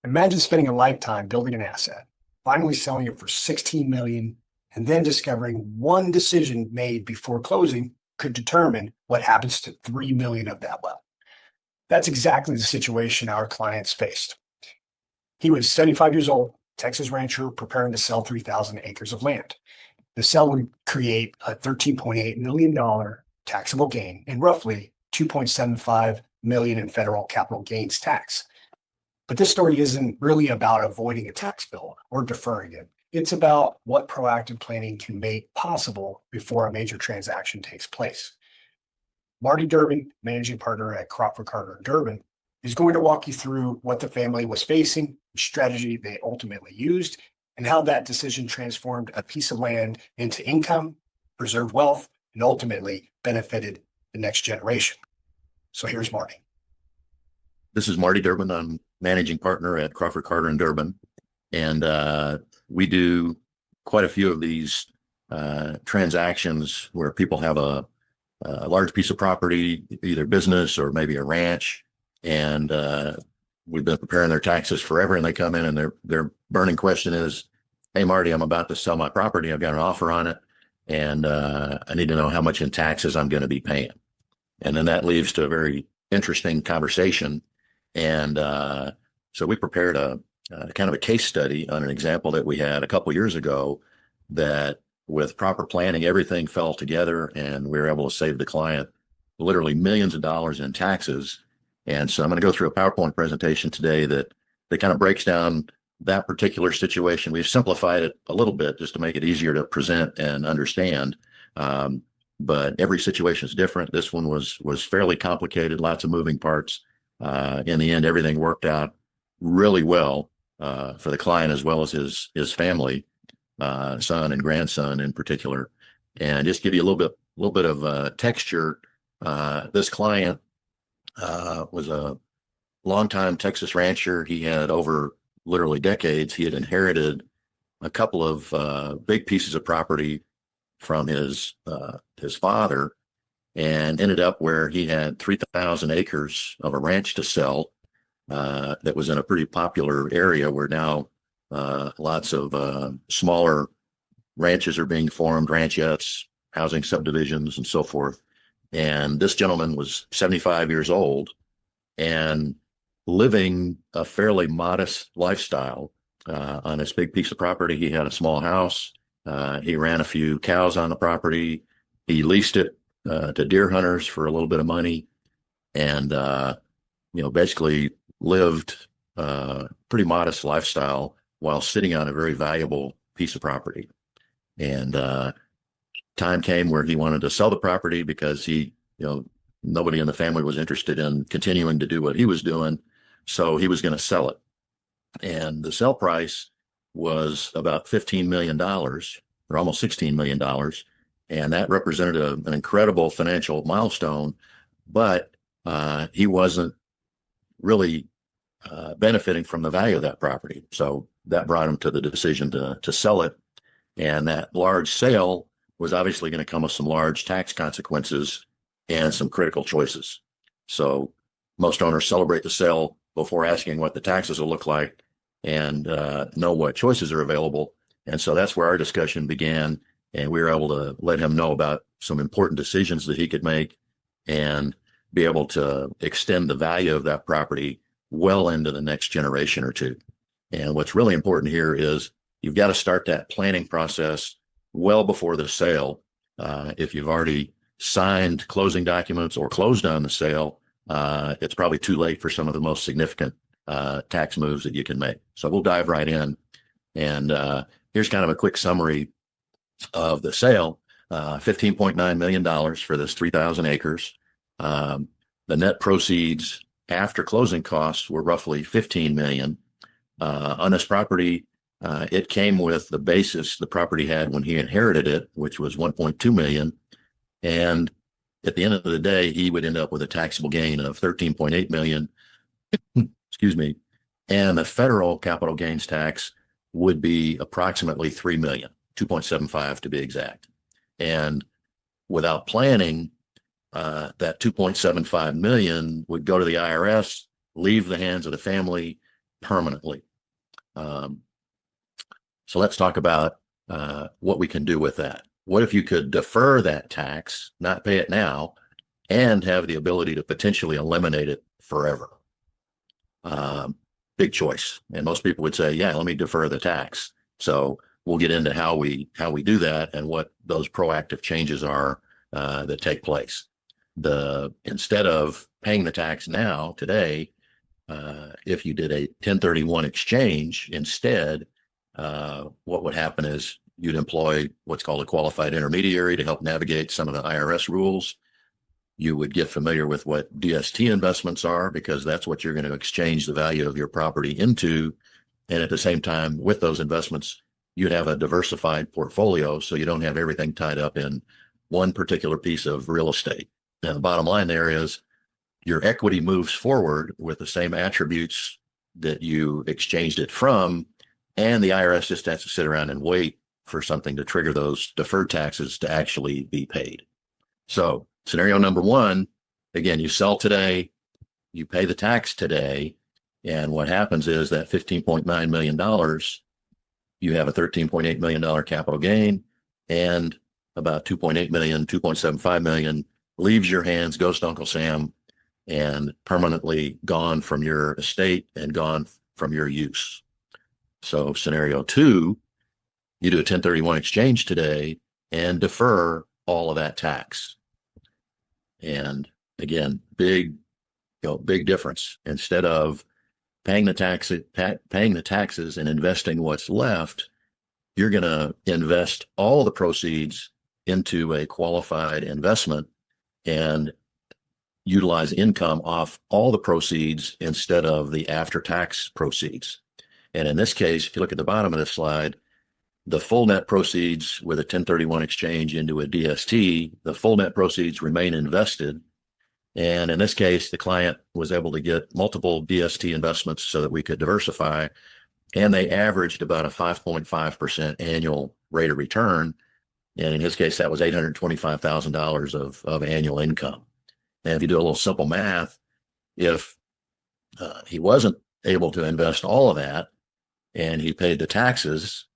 Imagine spending a lifetime building an asset, finally selling it for 16 million, and then discovering one decision made before closing could determine what happens to 3 million of that wealth. That's exactly the situation our clients faced. He was 75 years old, Texas rancher preparing to sell 3,000 acres of land. The sale would create a $13.8 million taxable gain and roughly 2.75 million in federal capital gains tax. But this story isn't really about avoiding a tax bill or deferring it. It's about what proactive planning can make possible before a major transaction takes place. Marty Durbin, managing partner at Crawford Durbin, is going to walk you through what the family was facing, the strategy they ultimately used, and how that decision transformed a piece of land into income, preserved wealth, and ultimately benefited the next generation. So here's Marty. This is Marty Durbin. I'm managing partner at Crawford Durbin, and we do quite a few of these transactions where people have a large piece of property, either business or maybe a ranch, and we've been preparing their taxes forever, and they come in and their burning question is, "Hey, Marty, I'm about to sell my property. I've got an offer on it, and I need to know how much in taxes I'm going to be paying." And then that leads to a very interesting conversation. And so we prepared a kind of a case study on an example that we had a couple years ago that with proper planning, everything fell together and we were able to save the client literally millions of dollars in taxes. And so I'm going to go through a PowerPoint presentation today that kind of breaks down that particular situation. We've simplified it a little bit just to make it easier to present and understand. But every situation is different. This one was fairly complicated, lots of moving parts. In the end, everything worked out really well for the client as well as his family, son and grandson in particular. And just give you a little bit of texture. This client was a longtime Texas rancher. He had over literally decades. He had inherited a couple of big pieces of property from his father, and ended up where he had 3,000 acres of a ranch to sell that was in a pretty popular area where now lots of smaller ranches are being formed, ranchettes, housing subdivisions, and so forth. And this gentleman was 75 years old and living a fairly modest lifestyle on this big piece of property. He had a small house. He ran a few cows on the property. He leased it to deer hunters for a little bit of money, and basically lived pretty modest lifestyle while sitting on a very valuable piece of property. And time came where he wanted to sell the property because nobody in the family was interested in continuing to do what he was doing, so he was going to sell it. And the sell price was about $15 million, or almost $16 million. And that represented an incredible financial milestone, but he wasn't really benefiting from the value of that property. So that brought him to the decision to sell it. And that large sale was obviously going to come with some large tax consequences and some critical choices. So most owners celebrate the sale before asking what the taxes will look like and know what choices are available. And so that's where our discussion began. And we were able to let him know about some important decisions that he could make and be able to extend the value of that property well into the next generation or two. And what's really important here is you've got to start that planning process well before the sale. If you've already signed closing documents or closed on the sale, it's probably too late for some of the most significant tax moves that you can make. So we'll dive right in. And here's kind of a quick summary of the sale. $15.9 million for this 3,000 acres. The net proceeds after closing costs were roughly $15 million. On this property, it came with the basis the property had when he inherited it, which was $1.2 million. And at the end of the day, he would end up with a taxable gain of $13.8 million. Excuse me. And the federal capital gains tax would be approximately $3 million, 2.75 to be exact. And without planning, that $2.75 million would go to the IRS, leave the hands of the family, permanently. So let's talk about what we can do with that. What if you could defer that tax, not pay it now, and have the ability to potentially eliminate it forever? Big choice. And most people would say, yeah, let me defer the tax. So we'll get into how we do that and what those proactive changes are that take place. Instead of paying the tax now, today, if you did a 1031 exchange instead, what would happen is you'd employ what's called a qualified intermediary to help navigate some of the IRS rules. You would get familiar with what DST investments are, because that's what you're going to exchange the value of your property into. And at the same time, with those investments, you'd have a diversified portfolio, so you don't have everything tied up in one particular piece of real estate. And the bottom line there is your equity moves forward with the same attributes that you exchanged it from, and the IRS just has to sit around and wait for something to trigger those deferred taxes to actually be paid. So scenario number one, again, you sell today, you pay the tax today, and what happens is that $15.9 million, you have a $13.8 million capital gain, and about 2.8 million, 2.75 million leaves your hands, goes to Uncle Sam, and permanently gone from your estate and gone from your use. So scenario two, you do a 1031 exchange today and defer all of that tax. And again, big difference. Instead of paying the taxes and investing what's left, you're going to invest all the proceeds into a qualified investment and utilize income off all the proceeds instead of the after-tax proceeds. And in this case, if you look at the bottom of this slide, the full net proceeds with a 1031 exchange into a DST, the full net proceeds remain invested. And in this case, the client was able to get multiple DST investments so that we could diversify, and they averaged about a 5.5% annual rate of return. And in his case, that was $825,000 of annual income. And if you do a little simple math, if he wasn't able to invest all of that and he paid the taxes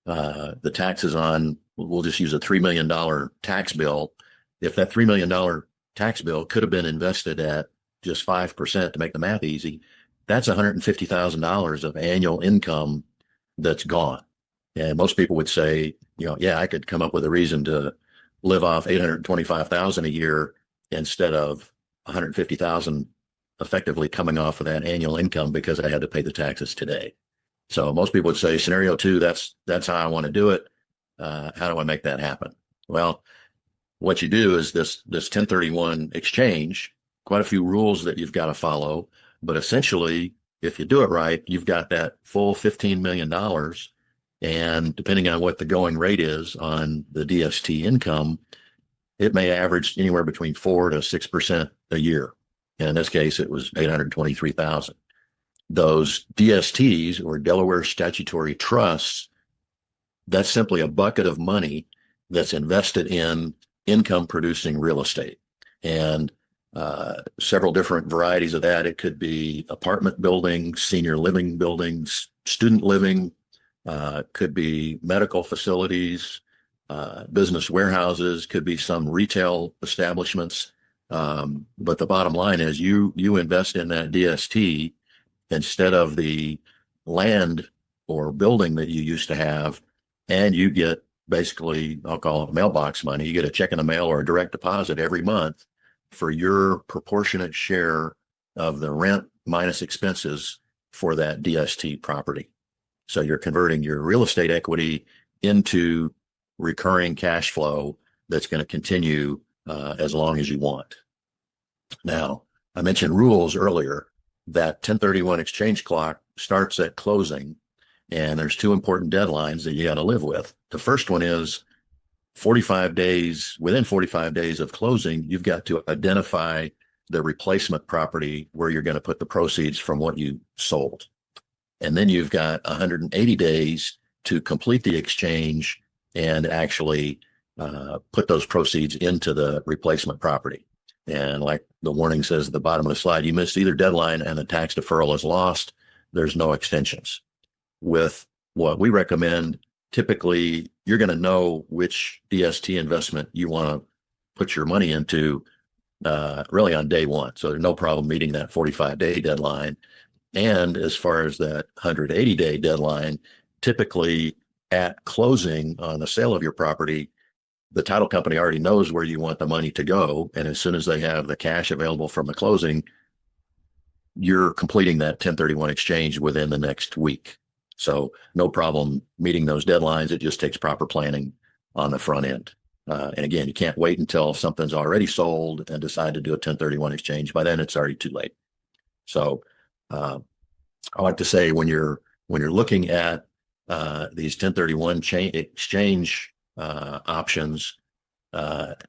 on, we'll just use a $3 million tax bill. If that $3 million tax bill could have been invested at just 5% to make the math easy, that's $150,000 of annual income that's gone. And most people would say, yeah, I could come up with a reason to live off $825,000 a year instead of $150,000 effectively coming off of that annual income because I had to pay the taxes today. So most people would say scenario two, that's how I want to do it. How do I make that happen? Well, what you do is this 1031 exchange, quite a few rules that you've got to follow, but essentially, if you do it right, you've got that full $15 million. And depending on what the going rate is on the DST income, it may average anywhere between 4 to 6% a year. And in this case, it was $823,000. Those DSTs, or Delaware Statutory Trusts, that's simply a bucket of money that's invested in income producing real estate. And several different varieties of that. It could be apartment buildings, senior living buildings, student living, could be medical facilities, business warehouses, could be some retail establishments. But the bottom line is you invest in that DST instead of the land or building that you used to have, and you get basically, I'll call it mailbox money. You get a check in the mail or a direct deposit every month for your proportionate share of the rent minus expenses for that DST property. So you're converting your real estate equity into recurring cash flow that's going to continue as long as you want. Now, I mentioned rules earlier. That 1031 exchange clock starts at closing, and there's two important deadlines that you got to live with. The first one is 45 days, within 45 days of closing, you've got to identify the replacement property where you're going to put the proceeds from what you sold. And then you've got 180 days to complete the exchange and actually put those proceeds into the replacement property. And like the warning says at the bottom of the slide, you miss either deadline and the tax deferral is lost. there's no extensions. With what we recommend, typically you're going to know which DST investment you want to put your money into really on day one. So there's no problem meeting that 45-day deadline. And as far as that 180-day deadline, typically at closing on the sale of your property, the title company already knows where you want the money to go. And as soon as they have the cash available from the closing, you're completing that 1031 exchange within the next week. So no problem meeting those deadlines. It just takes proper planning on the front end. And again, you can't wait until something's already sold and decide to do a 1031 exchange. By then, it's already too late. So I like to say when you're looking at these 1031 exchange options,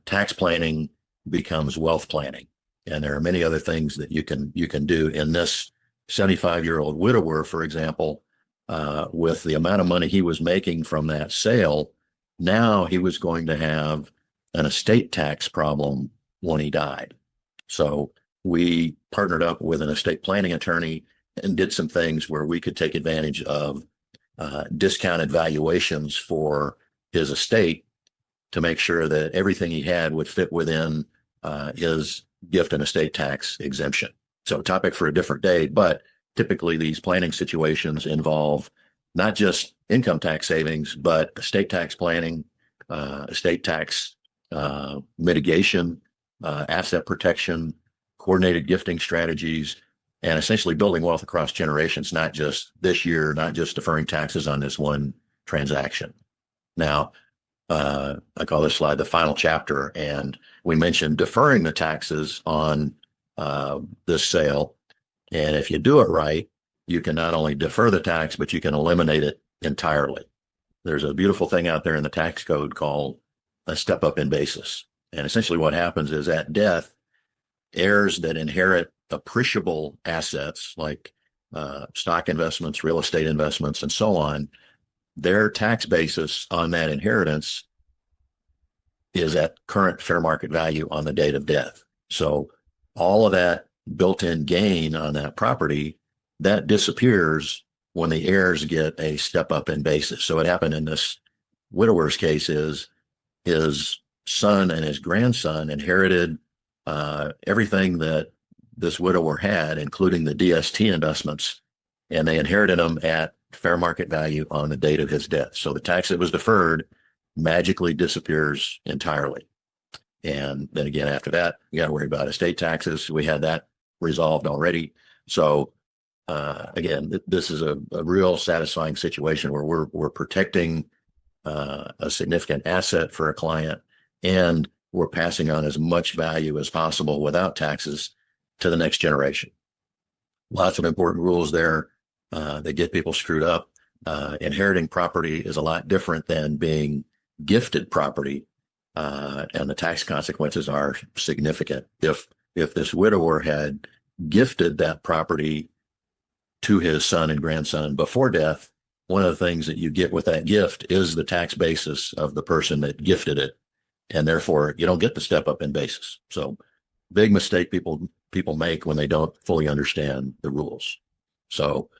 tax planning becomes wealth planning. And there are many other things that you can do. In this 75-year-old widower, for example, with the amount of money he was making from that sale, now he was going to have an estate tax problem when he died. So we partnered up with an estate planning attorney and did some things where we could take advantage of discounted valuations for his estate to make sure that everything he had would fit within his gift and estate tax exemption. So topic for a different day, but typically these planning situations involve not just income tax savings, but estate tax planning, estate tax mitigation, asset protection, coordinated gifting strategies, and essentially building wealth across generations, not just this year, not just deferring taxes on this one transaction. Now, I call this slide the final chapter, and we mentioned deferring the taxes on this sale. And if you do it right, you can not only defer the tax, but you can eliminate it entirely. There's a beautiful thing out there in the tax code called a step up in basis. And essentially what happens is at death, heirs that inherit appreciable assets like stock investments, real estate investments, and so on, their tax basis on that inheritance is at current fair market value on the date of death. So all of that built-in gain on that property, that disappears when the heirs get a step up in basis. So what happened in this widower's case is his son and his grandson inherited everything that this widower had, including the DST investments, and they inherited them at fair market value on the date of his death. So the tax that was deferred magically disappears entirely. And then again, after that, you got to worry about estate taxes. We had that resolved already. So again, this is a real satisfying situation where we're protecting a significant asset for a client, and we're passing on as much value as possible without taxes to the next generation. Lots of important rules there that get people screwed up. Inheriting property is a lot different than being gifted property, and the tax consequences are significant. If this widower had gifted that property to his son and grandson before death, one of the things that you get with that gift is the tax basis of the person that gifted it, and therefore you don't get the step up in basis. So big mistake people make when they don't fully understand the rules. So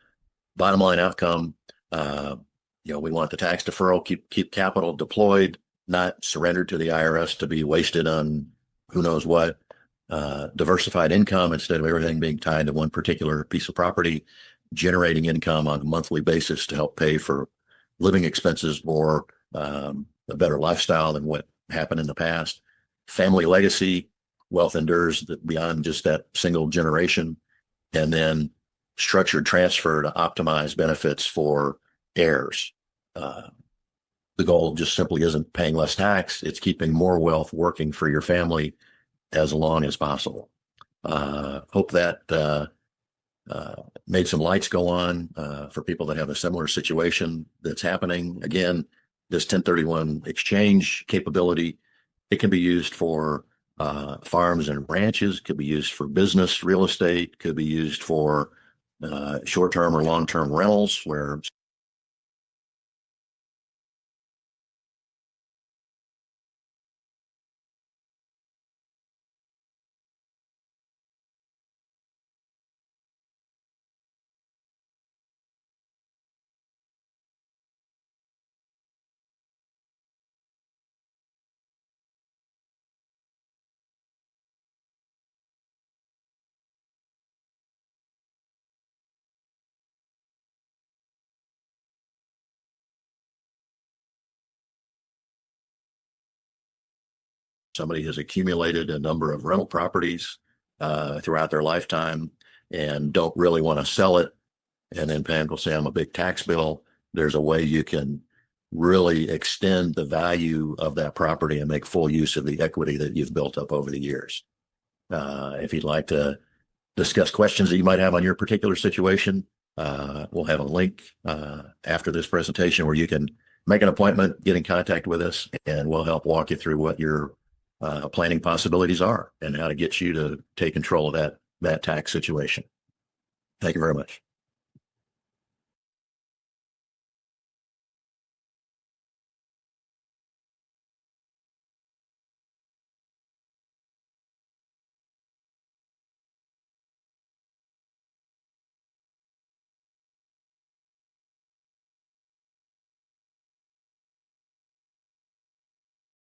bottom line outcome, we want the tax deferral, keep capital deployed, not surrendered to the IRS to be wasted on who knows what. Diversified income instead of everything being tied to one particular piece of property, generating income on a monthly basis to help pay for living expenses or a better lifestyle than what happened in the past. Family legacy, wealth endures beyond just that single generation. And then structured transfer to optimize benefits for heirs. The goal just simply isn't paying less tax. It's keeping more wealth working for your family as long as possible. Hope that made some lights go on for people that have a similar situation that's happening. Again, this 1031 exchange capability, it can be used for farms and ranches, could be used for business real estate, could be used for short-term or long-term rentals where somebody has accumulated a number of rental properties throughout their lifetime and don't really want to sell it, and then pay, say, I'm a big tax bill, there's a way you can really extend the value of that property and make full use of the equity that you've built up over the years. If you'd like to discuss questions that you might have on your particular situation, we'll have a link after this presentation where you can make an appointment, get in contact with us, and we'll help walk you through what your planning possibilities are and how to get you to take control of that tax situation. Thank you very much.